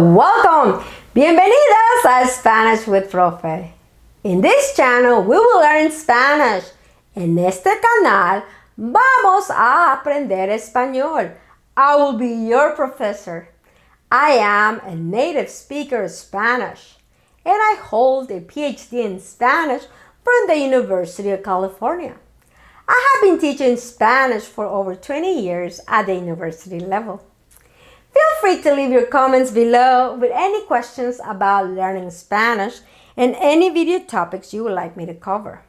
Welcome! Bienvenidos a Spanish with Profe. In this channel, we will learn Spanish. En este canal, vamos a aprender español. I will be your professor. I am a native speaker of Spanish, and I hold a PhD in Spanish from the University of California. I have been teaching Spanish for over 20 years at the university level. Feel free to leave your comments below with any questions about learning Spanish and any video topics you would like me to cover.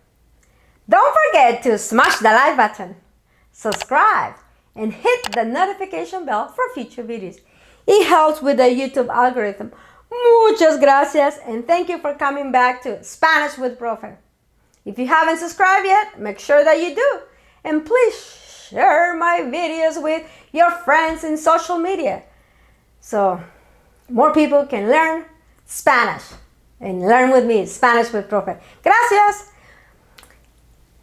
Don't forget to smash the like button, subscribe, and hit the notification bell for future videos. It helps with the YouTube algorithm. Muchas gracias, and thank you for coming back to Spanish with Profe. If you haven't subscribed yet, make sure that you do. And please share my videos with your friends in social media, so more people can learn Spanish and learn with me Spanish with Profe. Gracias!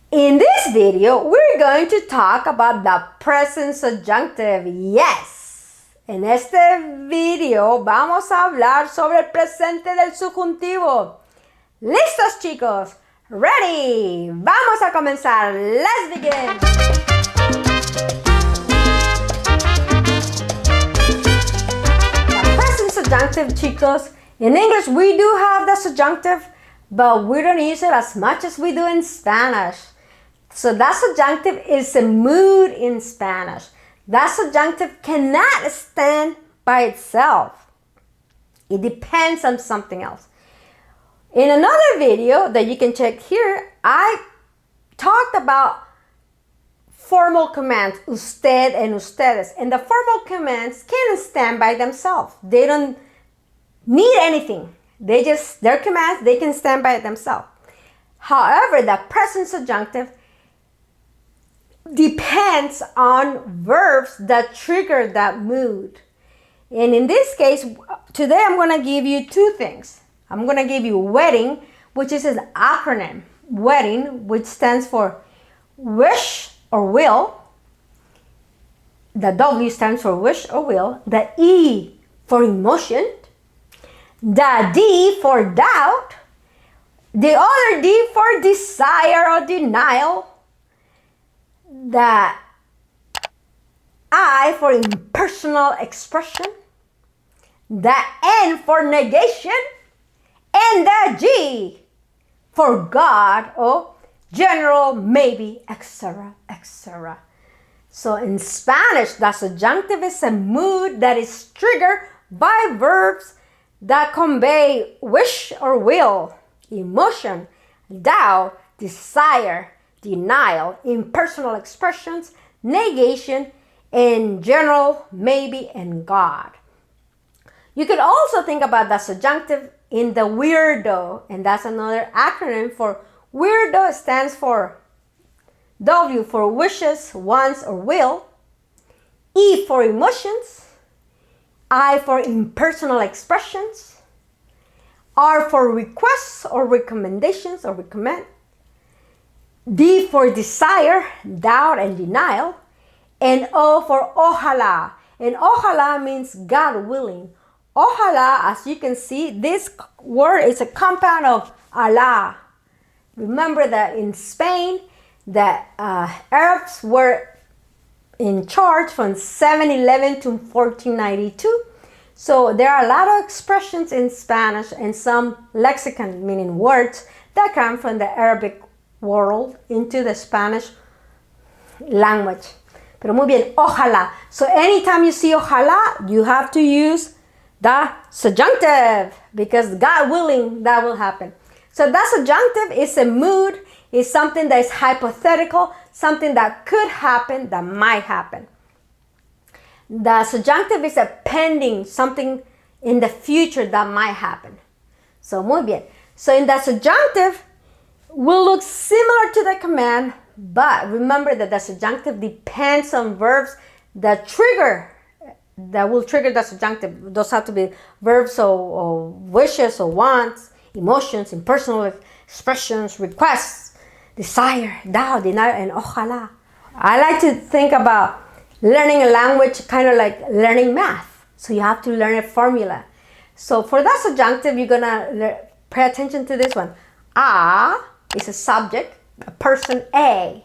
In this video, we're going to talk about the present subjunctive. Yes! En este video vamos a hablar sobre el presente del subjuntivo. ¿Listos, chicos? Ready! Vamos a comenzar. Let's begin! Subjunctive, chicos. In English, we do have the subjunctive, but we don't use it as much as we do in Spanish. So that subjunctive is a mood in Spanish. That subjunctive cannot stand by itself. It depends on something else. In another video that you can check here, I talked about formal commands, usted and ustedes. And the formal commands can stand by themselves. They don't need anything. They're commands, they can stand by themselves. However, the present subjunctive depends on verbs that trigger that mood. And in this case, today I'm going to give you two things. I'm going to give you wedding, which is an acronym. Wedding, which stands for wish or will. The W stands for wish or will. The E for emotion. The D for doubt. The other D for desire or denial. The I for impersonal expression. The N for negation. And the G for God or general, maybe, etc., etc. So in Spanish, the subjunctive is a mood that is triggered by verbs that convey wish or will, emotion, doubt, desire, denial, impersonal expressions, negation, and general, maybe, and God. You could also think about the subjunctive in the WEIRDO, and that's another acronym for WEIRDO. Stands for W for wishes, wants, or will. E for emotions. I for impersonal expressions. R for requests or recommendations or recommend. D for desire, doubt, and denial. And O for Ojalá. And Ojalá means God willing. Ojalá, as you can see, this word is a compound of Allah. Remember that in Spain, the Arabs were in charge from 711 to 1492. So there are a lot of expressions in Spanish and some lexicon, meaning words, that come from the Arabic world into the Spanish language. Pero muy bien, ojalá. So anytime you see ojalá, you have to use the subjunctive, because God willing, that will happen. So that subjunctive is a mood, is something that is hypothetical, something that could happen, that might happen. The subjunctive is a pending, something in the future that might happen. So muy bien. So in the subjunctive will look similar to the command, but remember that the subjunctive depends on verbs that will trigger the subjunctive. Those have to be verbs or wishes or wants, emotions, impersonal expressions, requests, desire, doubt, denial, and ojalá. I like to think about learning a language kind of like learning math. So you have to learn a formula. So for that subjunctive, you're gonna pay attention to this one. A is a subject, a person A,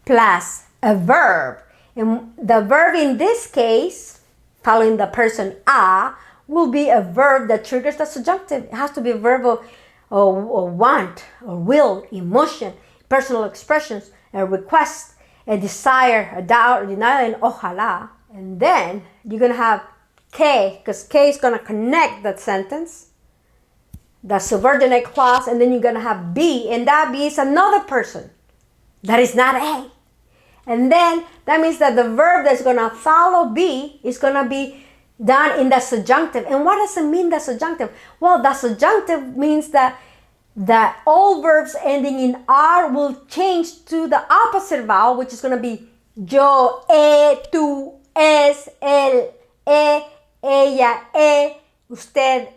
plus a verb. And the verb in this case, following the person A, will be a verb that triggers the subjunctive. It has to be a verb of want, or will, emotion, personal expressions, a request, a desire, a doubt, a denial, and ojalá. And then you're gonna have K, because K is gonna connect that sentence, the subordinate clause, and then you're gonna have B, and that B is another person that is not A. And then that means that the verb that's gonna follow B is gonna be done in the subjunctive. And what does it mean, the subjunctive? Well, the subjunctive means that all verbs ending in R will change to the opposite vowel, which is gonna be yo, tú, es, él, ella, usted,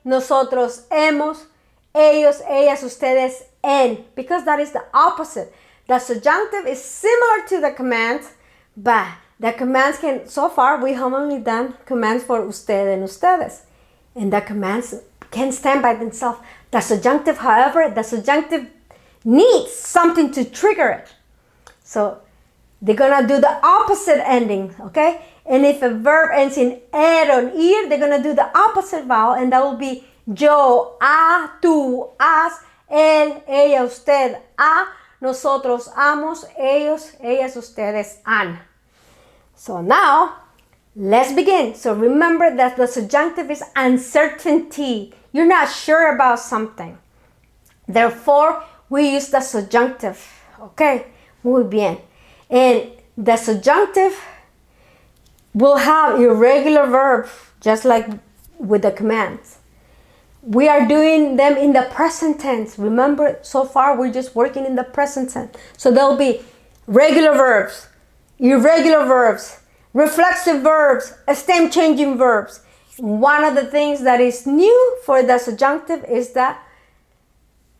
nosotros, hemos, ellos, ellas, ustedes, en, because that is the opposite. The subjunctive is similar to the commands, but the commands can, so far we have only done commands for usted and ustedes, and the commands can stand by themselves. The subjunctive, however, the subjunctive needs something to trigger it. So they're gonna do the opposite ending, okay? And if a verb ends in er or ir, they're gonna do the opposite vowel, and that will be yo, tú, has, él, ella, usted, nosotros, amos, ellos, ellas, ustedes, han. So now, let's begin. So remember that the subjunctive is uncertainty. You're not sure about something. Therefore, we use the subjunctive. Okay, muy bien. And the subjunctive will have irregular verbs, just like with the commands. We are doing them in the present tense. Remember, so far we're just working in the present tense. So there'll be regular verbs, irregular verbs, reflexive verbs, stem changing verbs. One of the things that is new for the subjunctive is that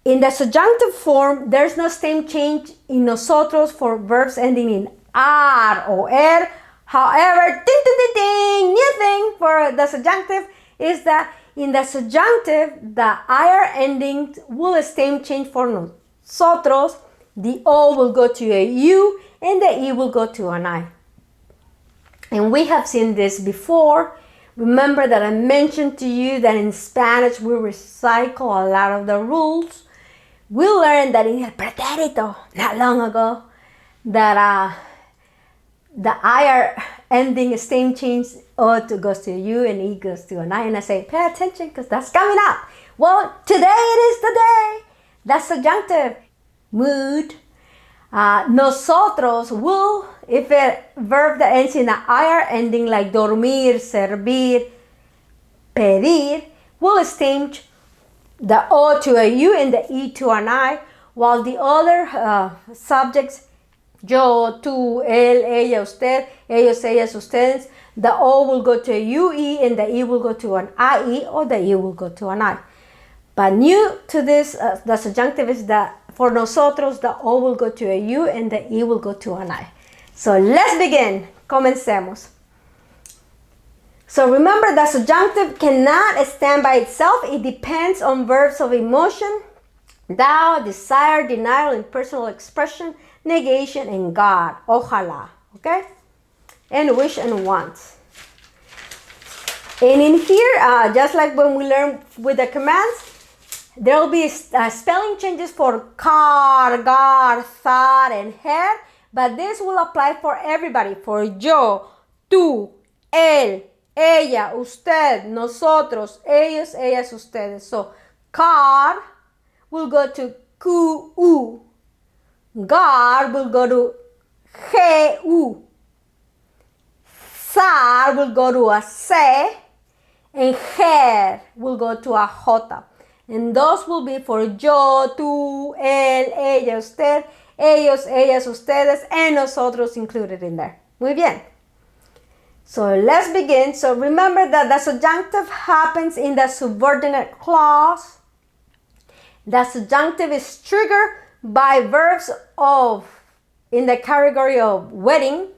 in the subjunctive form, there's no stem change in nosotros for verbs ending in ar or er. However, ding, ding, ding, ding, new thing for the subjunctive is that in the subjunctive, the ir ending will stem change for nosotros. The o will go to a u and the e will go to an I. And we have seen this before. Remember that I mentioned to you that in Spanish we recycle a lot of the rules. We learned that in el pretérito not long ago that the ir ending stem change o goes to a u and e goes to an I, and I say pay attention because that's coming up. Well, today it is the day. That's subjunctive. Mood. Nosotros will, if a verb that ends in an ir ending like dormir, servir, pedir, will change the o to a u and the e to an I, while the other subjects, yo, tú, él, ella, usted, ellos, ellas, ustedes, the o will go to a ue and the e will go to an ie, or the e will go to an I. But new to this, the subjunctive is that for nosotros, the o will go to a u and the e will go to an I. So let's begin. Comencemos. So remember, the subjunctive cannot stand by itself. It depends on verbs of emotion, thou, desire, denial, impersonal expression, negation, and God. Ojalá. Okay? And wish and want. And in here, just like when we learned with the commands, there will be spelling changes for car, gar, thar, and her, but this will apply for everybody, for yo, tú, él, ella, usted, nosotros, ellos, ellas, ustedes. So car will go to ku, gar will go to gu, thar will go to a se, and her will go to a j. And those will be for yo, tú, él, ella, usted, ellos, ellas, ustedes, and nosotros included in there. Muy bien. So let's begin. So remember that the subjunctive happens in the subordinate clause. The subjunctive is triggered by verbs in the category of wedding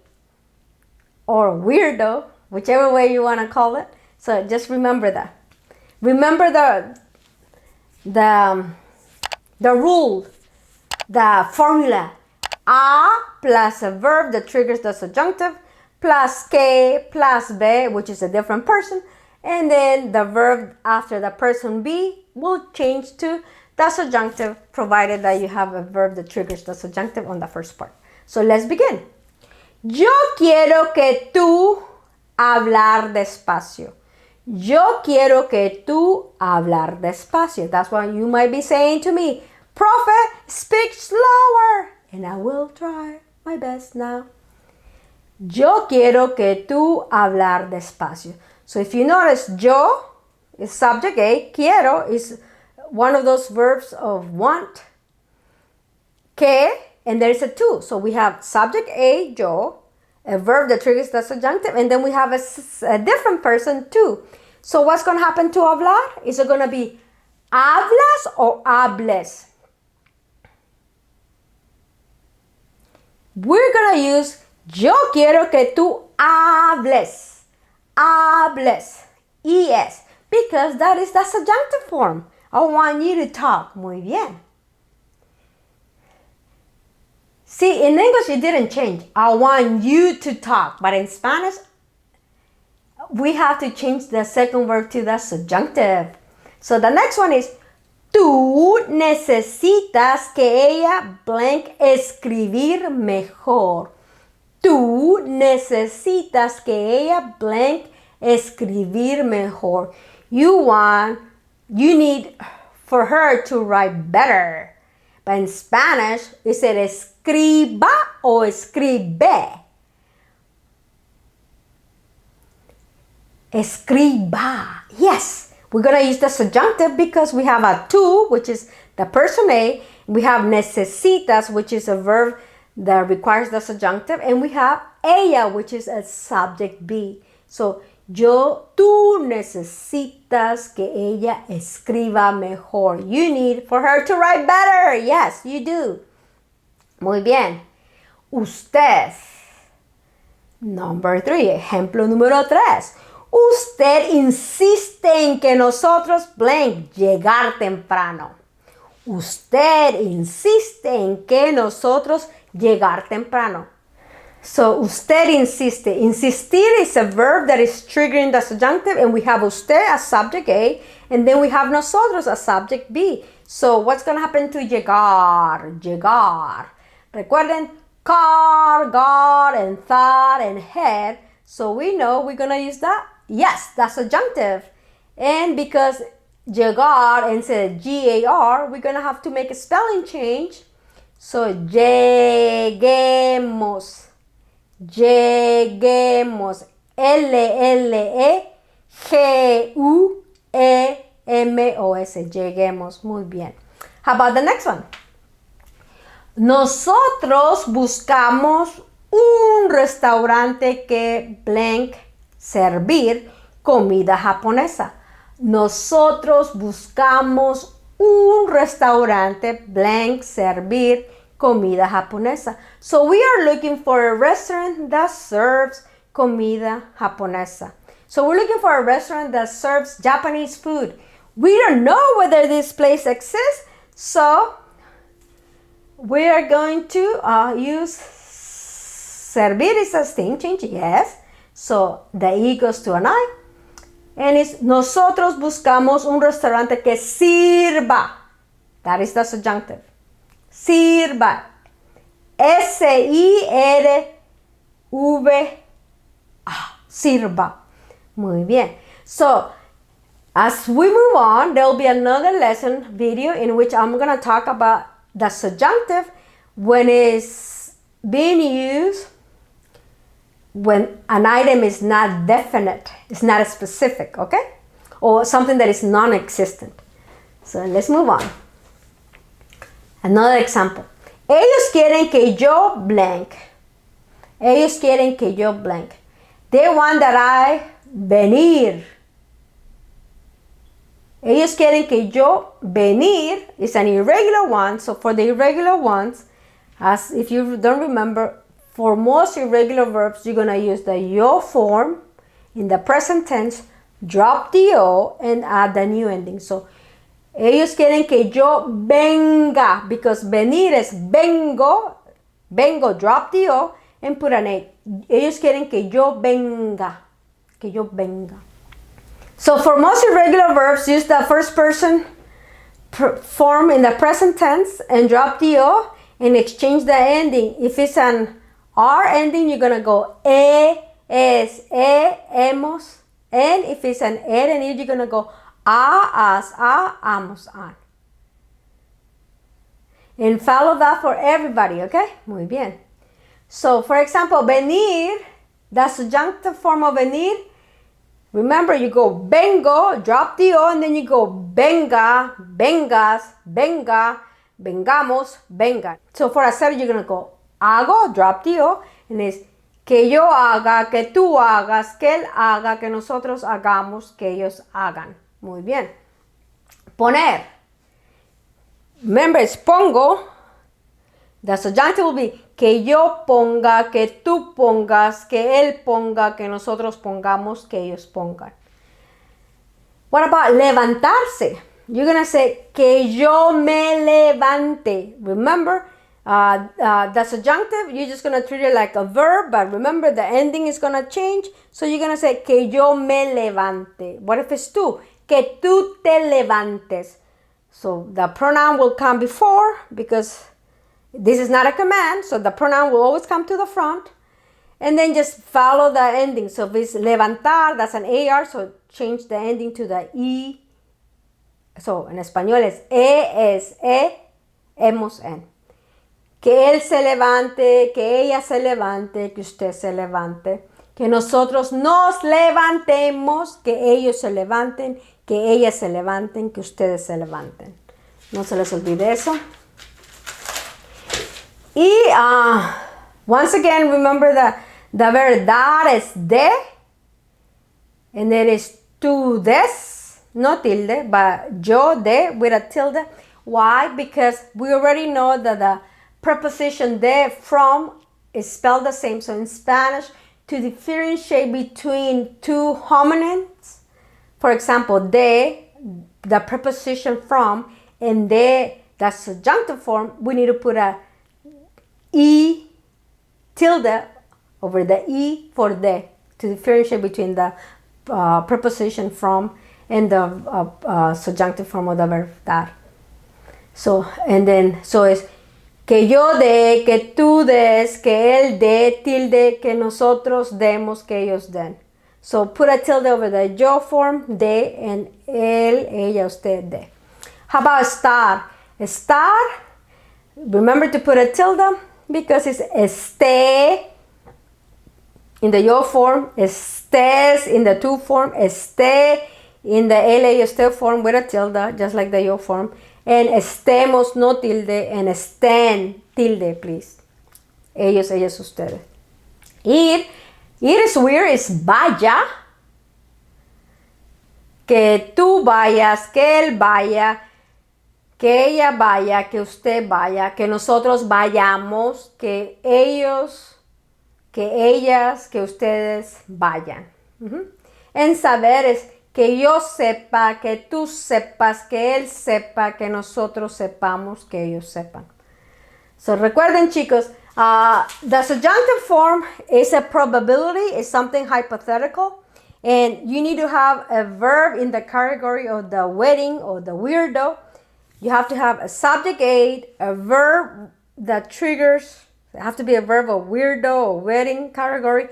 or weirdo, whichever way you want to call it. So just remember that. Remember the rule, the formula. A plus a verb that triggers the subjunctive, plus que plus be, which is a different person, and then the verb after the person be will change to the subjunctive, provided that you have a verb that triggers the subjunctive on the first part. So let's begin. Yo quiero que tú hablar despacio. Yo quiero que tú hablar despacio. That's why you might be saying to me, Profe, speak slower. And I will try my best now. Yo quiero que tú hablar despacio. So if you notice, yo is subject A, quiero is one of those verbs of want, que, and there's a tú. So we have subject A, yo, a verb that triggers the subjunctive, and then we have a different person, tú. So what's going to happen to hablar? Is it going to be hablas or hables? We're going to use yo quiero que tú hables. Hables. Es. Because that is the subjunctive form. I want you to talk. Muy bien. See, in English it didn't change. I want you to talk. But in Spanish, we have to change the second verb to the subjunctive. So the next one is tú necesitas que ella blank escribir mejor. Tú necesitas que ella blank escribir mejor. You need for her to write better. But in Spanish, is it escriba o escribe? Escriba. Yes. We're going to use the subjunctive because we have a tú, which is the person A. We have necesitas, which is a verb that requires the subjunctive. And we have ella, which is a subject B. So, tú necesitas que ella escriba mejor. You need for her to write better. Yes, you do. Muy bien. Usted. Number 3. Ejemplo número 3. Usted insiste en que nosotros blank llegar temprano. Usted insiste en que nosotros llegar temprano. So, usted insiste. Insistir is a verb that is triggering the subjunctive, and we have usted as subject A, and then we have nosotros as subject B. So, what's going to happen to llegar? Llegar. Recuerden, car, gar, and thought, and head. So, we know we're going to use that. Yes, that's subjunctive. And because llegar instead of G-A-R, we're going to have to make a spelling change. So, lleguemos. Lleguemos. L-L-E-G-U-E-M-O-S. Lleguemos. Muy bien. How about the next one? Nosotros buscamos un restaurante que blank servir comida japonesa. Nosotros buscamos un restaurante blank servir comida japonesa. So we are looking for a restaurant that serves comida japonesa. So we're looking for a restaurant that serves Japanese food. We don't know whether this place exists, so we are going to use servir is a thing change, yes. So the E goes to an I. And it's nosotros buscamos un restaurante que sirva. That is the subjunctive. Sirva. S-I-R-V-A. Sirva. Muy bien. So, as we move on, there will be another lesson video in which I'm going to talk about the subjunctive when it's being used when an item is not definite, it's not specific, okay? Or something that is non-existent. So let's move on. Another example. Ellos quieren que yo blank. Ellos quieren que yo blank. They want that I venir. Ellos quieren que yo venir is an irregular one. So for the irregular ones, as if you don't remember, for most irregular verbs, you're going to use the yo form in the present tense drop the O and add the new ending. So, ellos quieren que yo venga, because venir es vengo, drop the O and put an A. Ellos quieren que yo venga, So for most irregular verbs, use the first person form in the present tense and drop the O and exchange the ending. If it's an R ending, you're gonna go es, hemos. And if it's an and you're gonna go as, amos, an. And follow that for everybody, okay? Muy bien. So, for example, venir, the subjunctive form of venir, remember you go vengo, drop the O, and then you go venga, vengas, venga, vengamos, venga. So for hacer, you're gonna go hago, drop the O, and it's que yo haga, que tú hagas, que él haga, que nosotros hagamos, que ellos hagan. Muy bien. Poner. Remember, it's pongo. The subjunctive will be que yo ponga, que tú pongas, que él ponga, que nosotros pongamos, que ellos pongan. What about levantarse? You're going to say que yo me levante. Remember, the subjunctive, you're just going to treat it like a verb, but remember the ending is going to change. So you're going to say que yo me levante. What if it's tú? Que tú te levantes. So the pronoun will come before because this is not a command. So the pronoun will always come to the front. And then just follow the ending. So if it's levantar, that's an AR. So change the ending to the E. So en español es hemos, en. Que él se levante, que ella se levante, que usted se levante, que nosotros nos levantemos, que ellos se levanten, que ellas se levanten, que ustedes se levanten. No se les olvide eso. Y once again, remember the verb dar es de, and it is tú des, no tilde, but yo de with a tilde. Why? Because we already know that the preposition de, from, is spelled the same. So in Spanish, to differentiate between two homonyms, for example, de, the preposition from, and de, the subjunctive form, we need to put a E tilde over the E for de, to differentiate between the preposition from and the subjunctive form of the verb dar. So, and then, so it's que yo dé, que tú des, que él dé, tilde, que nosotros demos, que ellos den. So put a tilde over the yo form, de, and él, ella, usted, de. How about estar? Estar, remember to put a tilde because it's esté in the yo form, estés in the tú form, esté in the él, usted form with a tilde, just like the yo form. And estemos, no tilde, and estén, tilde, please. Ellos, ellas, ustedes. Ir is weird, is vaya. Que tú vayas, que él vaya, que ella vaya, que usted vaya, que nosotros vayamos, que ellos, que ellas, que ustedes vayan. En saber es que yo sepa, que tú sepas, que él sepa, que nosotros sepamos, que ellos sepan. So recuerden, chicos, the subjunctive form is a probability, is something hypothetical, and you need to have a verb in the category of the wedding or the weirdo. You have to have a subject aid, a verb that triggers, it have to be a verb of weirdo or wedding category,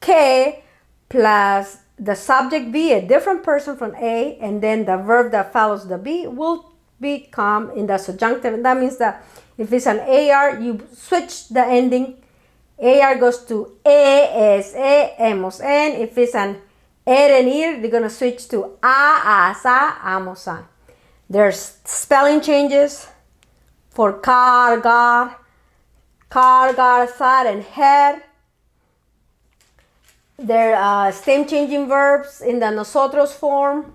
que plus the subject be a different person from A, and then the verb that follows the B will become in the subjunctive. And that means that if it's an AR, you switch the ending. AR goes to es, hemos, en. If it's an and ir, they're going to switch to as, amos, an. There's spelling changes for cargar, sar, and her. There are stem changing verbs in the nosotros form.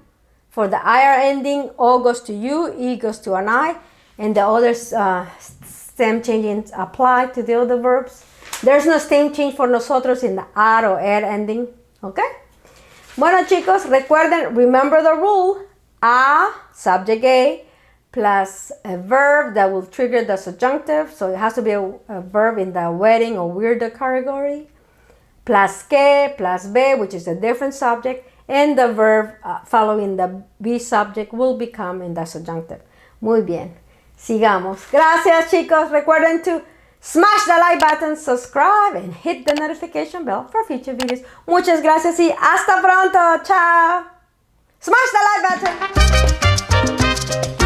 For the IR ending, O goes to you, E goes to an I, and the other stem changing apply to the other verbs. There's no stem change for nosotros in the ar or er ending, okay? Bueno, chicos, recuerden, remember the rule. A, subject A, plus a verb that will trigger the subjunctive. So it has to be a verb in the wedding or weirdo category. Plus que, plus be, which is a different subject. And the verb following the be subject will become in the subjunctive. Muy bien. Sigamos. Gracias, chicos. Recuerden to smash the like button, subscribe, and hit the notification bell for future videos. Muchas gracias y hasta pronto. Chao. Smash the like button.